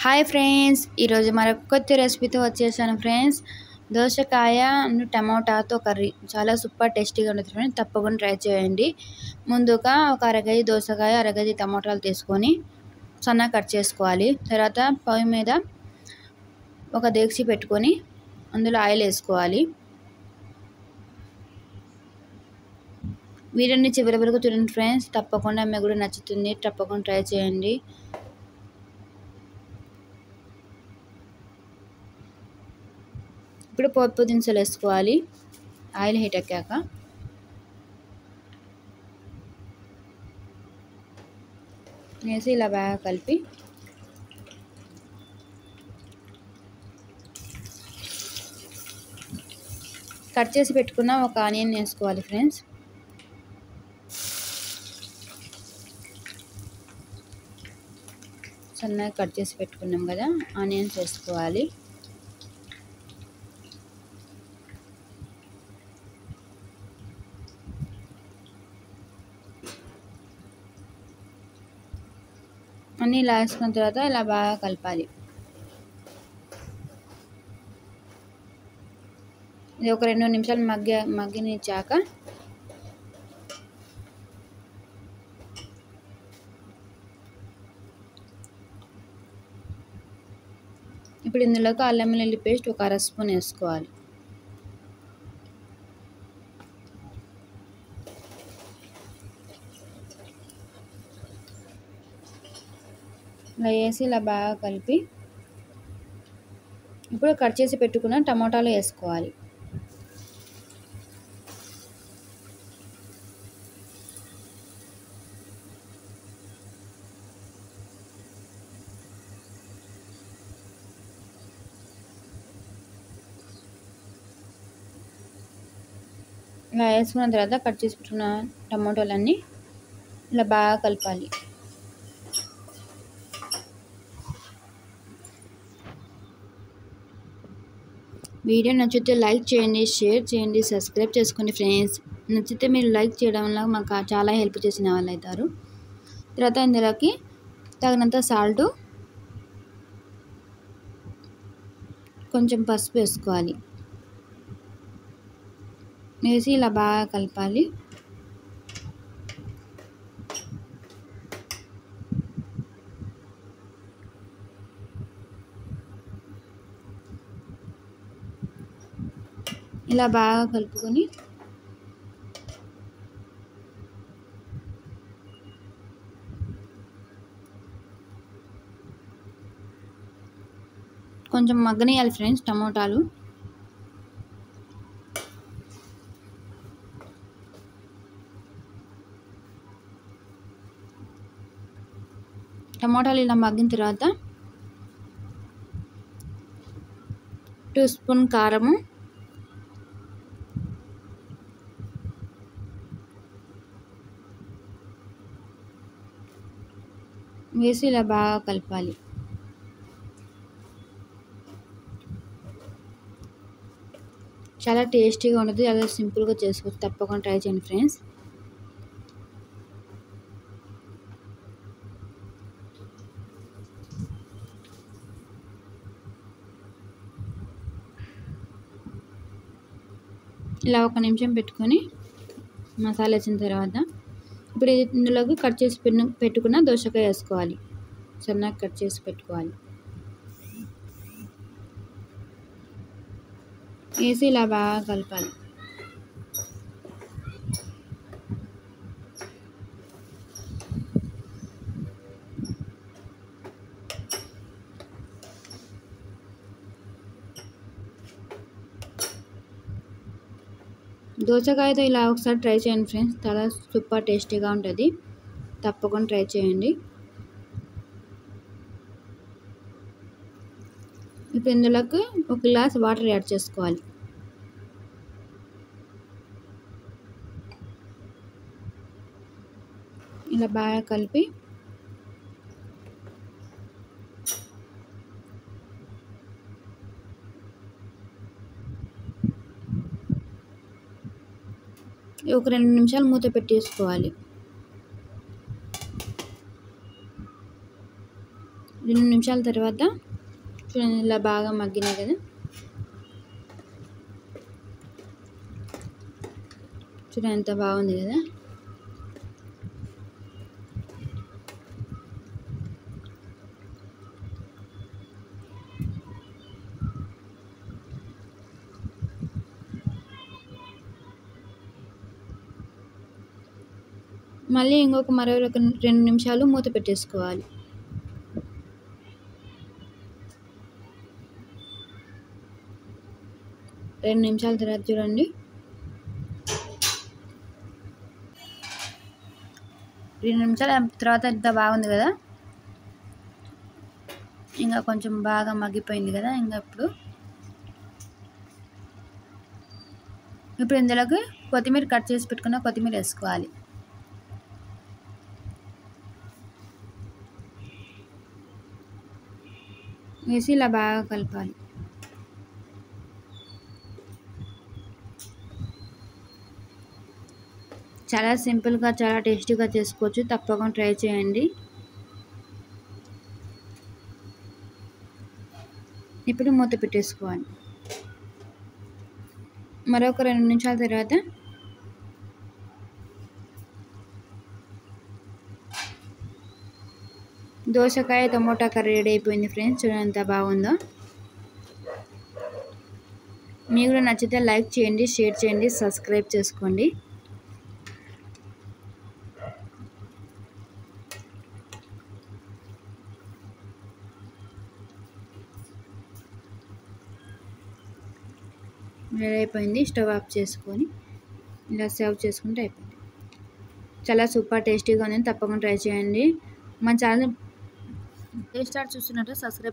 Hi friends, ఈరోజు మరొక కొత్త రెసిపీతో వచ్చేసాను ఫ్రెండ్స్. దోసకాయ అండ్ టమోటాతో కర్రీ చాలా సూపర్ టేస్టీగా ఉంటుంది ఫ్రెండ్స్. తప్పకుండా ట్రై చేయండి. ముందుగా ఒక అరగది దోసకాయ, అరగది టమోటాలు తీసుకొని సన్నగా కట్ చేసుకోవాలి. తర్వాత పొయ్యి మీద ఒక దేక్షి పెట్టుకొని అందులో ఆయిల్ వేసుకోవాలి. వీడియోని చివరి వరకు చూడండి ఫ్రెండ్స్. తప్పకుండా మీకు కూడా నచ్చుతుంది. తప్పకుండా ట్రై చేయండి. ఇప్పుడు పోపు దినుసులు వేసుకోవాలి. ఆయిల్ హీట్ ఎక్కాక వేసి ఇలా బాగా కలిపి కట్ చేసి పెట్టుకున్న ఒక ఆనియన్ వేసుకోవాలి ఫ్రెండ్స్. సన్నగా కట్ చేసి పెట్టుకున్నాం కదా, ఆనియన్స్ వేసుకోవాలి. అన్నీ ఇలా వేసుకున్న తర్వాత ఇలా బాగా కలపాలి. ఇది ఒక 2 నిమిషాలు మగ్గనిచ్చాక ఇప్పుడు ఇందులోకి అల్లం వెల్లుల్లి పేస్ట్ ఒక అర స్పూన్ వేసుకోవాలి. ఇలా వేసి ఇలా బాగా కలిపి ఇప్పుడు కట్ చేసి పెట్టుకున్న టమోటాలు వేసుకోవాలి. ఇలా వేసుకున్న తర్వాత కట్ చేసి పెట్టుకున్న టమోటాలన్నీ ఇలా బాగా కలపాలి. వీడియో నచ్చితే లైక్ చేయండి, షేర్ చేయండి, సబ్స్క్రైబ్ చేసుకోండి ఫ్రెండ్స్. నచ్చితే మీరు లైక్ చేయడం వల్ల మాకు చాలా హెల్ప్ చేసిన వాళ్ళు అవుతారు. తర్వాత ఇందులోకి తగినంత సాల్టు, కొంచెం పసుపు వేసుకోవాలి. వేసి ఇలా బాగా కలపాలి. ఇలా బాగా కలుపుకొని కొంచెం మగ్గనియాలి ఫ్రెండ్స్ టమోటాలు. టమోటాలు ఇలా మగ్గిన తర్వాత 2 స్పూన్ కారము, వేసి ఇలా బాగా కలపాలి. చాలా టేస్టీగా ఉంటుంది. అలా సింపుల్గా చేసుకోవచ్చు. తప్పకుండా ట్రై చేయండి ఫ్రెండ్స్. ఇలా 1 నిమిషం పెట్టుకొని మసాలా వేసిన తర్వాత ఇప్పుడు ఇందులోకి కట్ చేసి పెట్టుకున్న దోసకాయ వేసుకోవాలి. సన్నగా కట్ చేసి పెట్టుకోవాలి. వేసి ఇలా బాగా కలపాలి. దోసకాయతో ఇలా ఒకసారి ట్రై చేయండి ఫ్రెండ్స్. చాలా సూపర్ టేస్టీగా ఉంటుంది. తప్పకుండా ట్రై చేయండి. ఇప్పుడు ఇందులోకి 1 గ్లాస్ వాటర్ యాడ్ చేసుకోవాలి. ఇలా బాగా కలిపి ఒక 2 నిమిషాలు మూత పెట్టేసుకోవాలి. 2 నిమిషాల తర్వాత చూడండి ఇలా బాగా మగ్గినాయి కదా. చూడండి ఎంత బాగుంది కదా. మళ్ళీ మరో 2 నిమిషాలు మూత పెట్టేసుకోవాలి. రెండు నిమిషాల తర్వాత చూడండి 2 నిమిషాల తర్వాత ఎంత బాగుంది కదా. ఇంకా కొంచెం బాగా మగ్గిపోయింది కదా. ఇంకా ఇప్పుడు ఇందులోకి కొత్తిమీర కట్ చేసి పెట్టుకున్న కొత్తిమీర వేసుకోవాలి. వేసి ఇలా బాగా కలపాలి. చాలా సింపుల్గా చాలా టేస్టీగా చేసుకోవచ్చు. తప్పకుండా ట్రై చేయండి. ఇప్పుడు మూత పెట్టేసుకోవాలి. మరొక 2 నిమిషాల తర్వాత దోసకాయ టమోటా కర్రీ రెడీ అయిపోయింది ఫ్రెండ్స్. చూడండి ఎంత బాగుందో. మీకు కూడా నచ్చితే లైక్ చేయండి, షేర్ చేయండి, సబ్స్క్రైబ్ చేసుకోండి. రెడీ అయిపోయింది. స్టవ్ ఆఫ్ చేసుకొని ఇలా సర్వ్ చేసుకుంటే అయిపోయింది. చాలా సూపర్ టేస్టీగా ఉంది. తప్పకుండా ట్రై చేయండి. మన ఛానల్ చూస్తున్నట్టు సబ్స్క్రైబ్